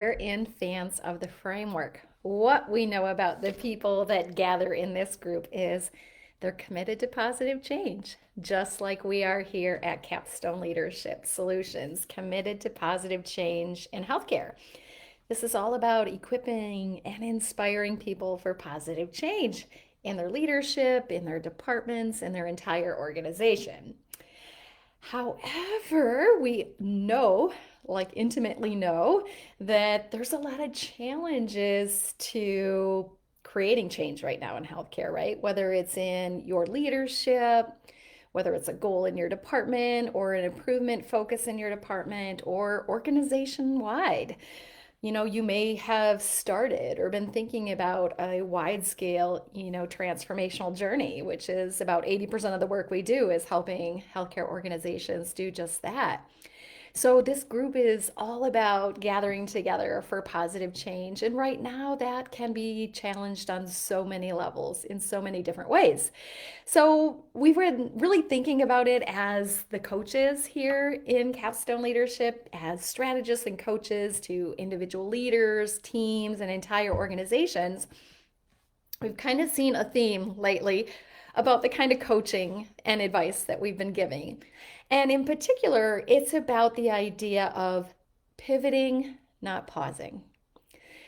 In fans of the framework. What we know about the people that gather in this group is they're committed to positive change, just like we are here at Capstone Leadership Solutions, committed to positive change in healthcare. This is all about equipping and inspiring people for positive change in their leadership, in their departments, in their entire organization. However, we know, like intimately know, that there's a lot of challenges to creating change right now in healthcare, right? Whether it's in your leadership, whether it's a goal in your department or an improvement focus in your department or organization wide. You may have started or been thinking about a wide scale, transformational journey, which is about 80% of the work we do is helping healthcare organizations do just that. So, this group is all about gathering together for positive change. And right now, that can be challenged on so many levels in so many different ways. So, we were really thinking about it as the coaches here in Capstone Leadership, as strategists and coaches to individual leaders, teams, and entire organizations. We've kind of seen a theme lately about the kind of coaching and advice that we've been giving. And in particular, it's about the idea of pivoting, not pausing.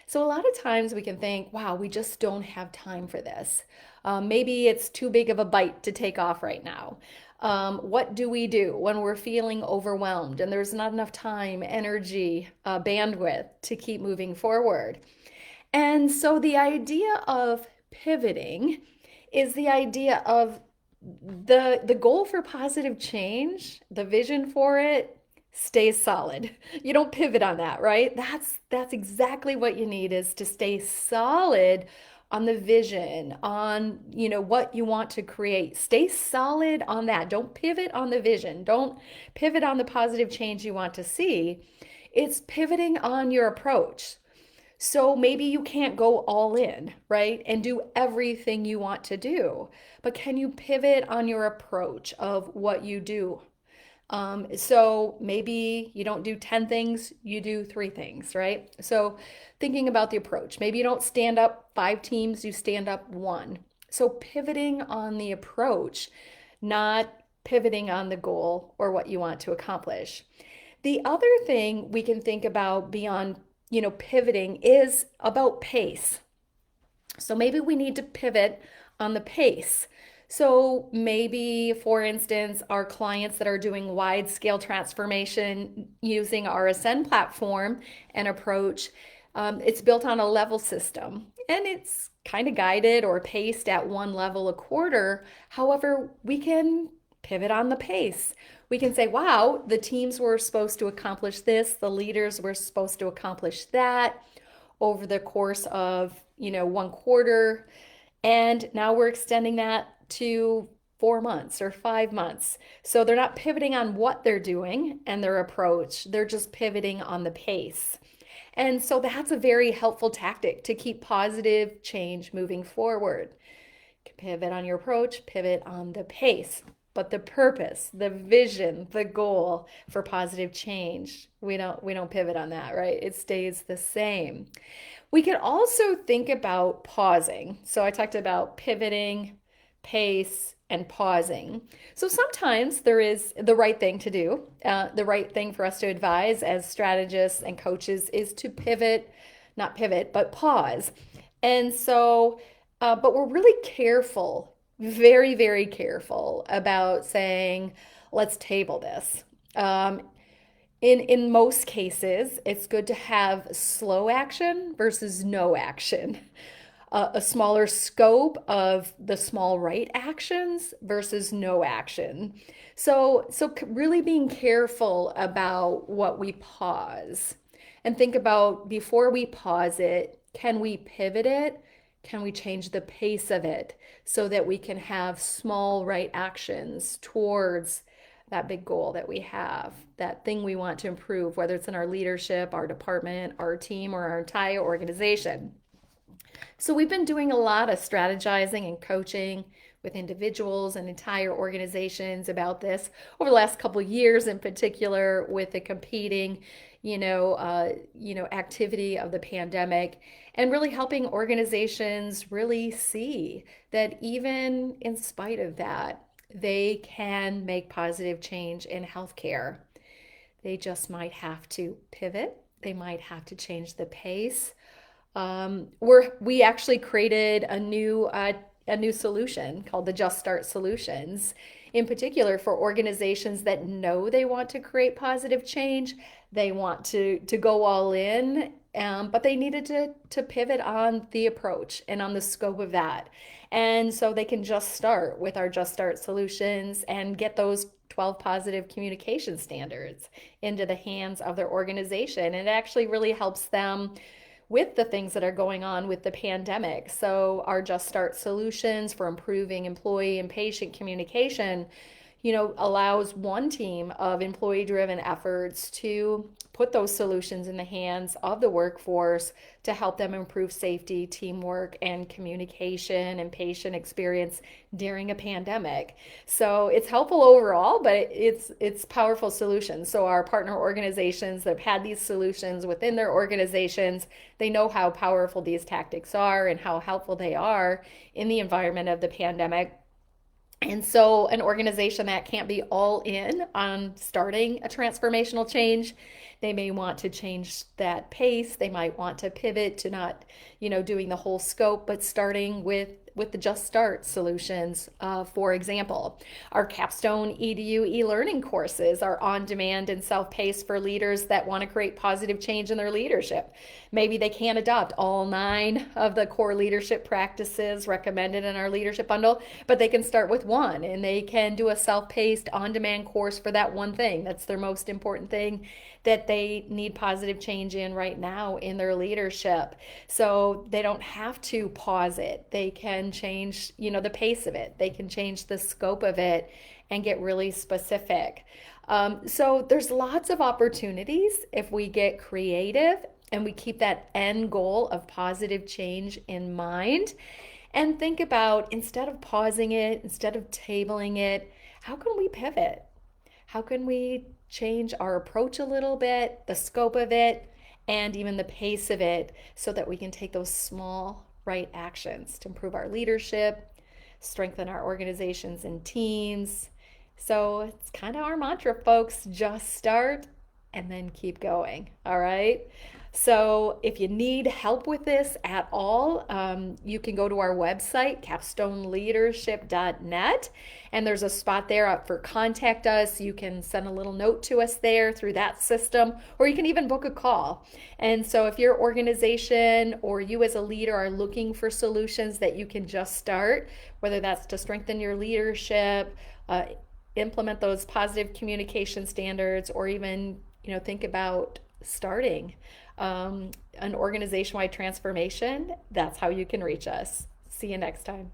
So, a lot of times we can think, wow, we just don't have time for this. Maybe it's too big of a bite to take off right now. What do we do when we're feeling overwhelmed and there's not enough time, energy, bandwidth to keep moving forward? And so the idea of pivoting is the idea of the goal for positive change, the vision for it stays solid. You don't pivot on that, right? That's exactly what you need is to stay solid on the vision, on what you want to create. Stay solid on that. Don't pivot on the vision. Don't pivot on the positive change you want to see. It's pivoting on your approach. So maybe you can't go all in, right? And do everything you want to do. But can you pivot on your approach of what you do? So maybe you don't do 10 things, you do 3 things, right? So thinking about the approach, maybe you don't stand up 5 teams, you stand up one. So pivoting on the approach, not pivoting on the goal or what you want to accomplish. The other thing we can think about beyond, pivoting is about pace. So maybe we need to pivot on the pace. So maybe, for instance, our clients that are doing wide scale transformation using our Ascend platform and approach, it's built on a level system and it's kind of guided or paced at one level a quarter. However, we can pivot on the pace. We can say, wow, the teams were supposed to accomplish this, the leaders were supposed to accomplish that over the course of, one quarter. And now we're extending that to 4 months or 5 months. So they're not pivoting on what they're doing and their approach, they're just pivoting on the pace. And so that's a very helpful tactic to keep positive change moving forward. Pivot on your approach, pivot on the pace. But the purpose, the vision, the goal for positive change, we don't pivot on that, right? It stays the same. We could also think about pausing. So I talked about pivoting, pace, and pausing. So sometimes there is the right thing to do. The right thing for us to advise as strategists and coaches is to pivot, not pivot, but pause. And so, but we're really careful, very, very careful about saying, let's table this. In most cases, it's good to have slow action versus no action. A smaller scope of the small right actions versus no action. So really being careful about what we pause and think about before we pause it, can we pivot it? Can we change the pace of it so that we can have small right actions towards that big goal that we have, that thing we want to improve, whether it's in our leadership, our department, our team, or our entire organization? So we've been doing a lot of strategizing and coaching with individuals and entire organizations about this over the last couple of years, in particular with the competing, activity of the pandemic, and really helping organizations really see that even in spite of that, they can make positive change in healthcare. They just might have to pivot. They might have to change the pace. We actually created a new solution called the Just Start Solutions, in particular for organizations that know they want to create positive change. They want to go all in, but they needed to pivot on the approach and on the scope of that. And so they can just start with our Just Start Solutions and get those 12 positive communication standards into the hands of their organization. And it actually really helps them with the things that are going on with the pandemic. So, our Just Start Solutions for improving employee and patient communication, allows one team of employee driven efforts to put those solutions in the hands of the workforce to help them improve safety, teamwork, and communication and patient experience during a pandemic. So it's helpful overall, but it's powerful solutions. So our partner organizations that have had these solutions within their organizations, they know how powerful these tactics are and how helpful they are in the environment of the pandemic. And so, an organization that can't be all in on starting a transformational change, they may want to change that pace. They might want to pivot to not, doing the whole scope, but starting with the Just Start solutions. For example, our Capstone EDU e-learning courses are on demand and self-paced for leaders that want to create positive change in their leadership. Maybe they can't adopt all 9 of the core leadership practices recommended in our leadership bundle, but they can start with one and they can do a self-paced on-demand course for that one thing. That's their most important thing that they need positive change in right now in their leadership. So they don't have to pause it. They can change, the pace of it. They can change the scope of it and get really specific. So there's lots of opportunities if we get creative and we keep that end goal of positive change in mind and think about, instead of pausing it, instead of tabling it, how can we pivot? How can we change our approach a little bit, the scope of it, and even the pace of it, so that we can take those small, right actions to improve our leadership, strengthen our organizations and teams? So it's kind of our mantra, folks: just start and then keep going. All right. So if you need help with this at all, you can go to our website, capstoneleadership.net, and there's a spot there up for contact us. You can send a little note to us there through that system, or you can even book a call. And so if your organization or you as a leader are looking for solutions that you can just start, whether that's to strengthen your leadership, implement those positive communication standards, or even think about starting an organization-wide transformation, that's how you can reach us. See you next time.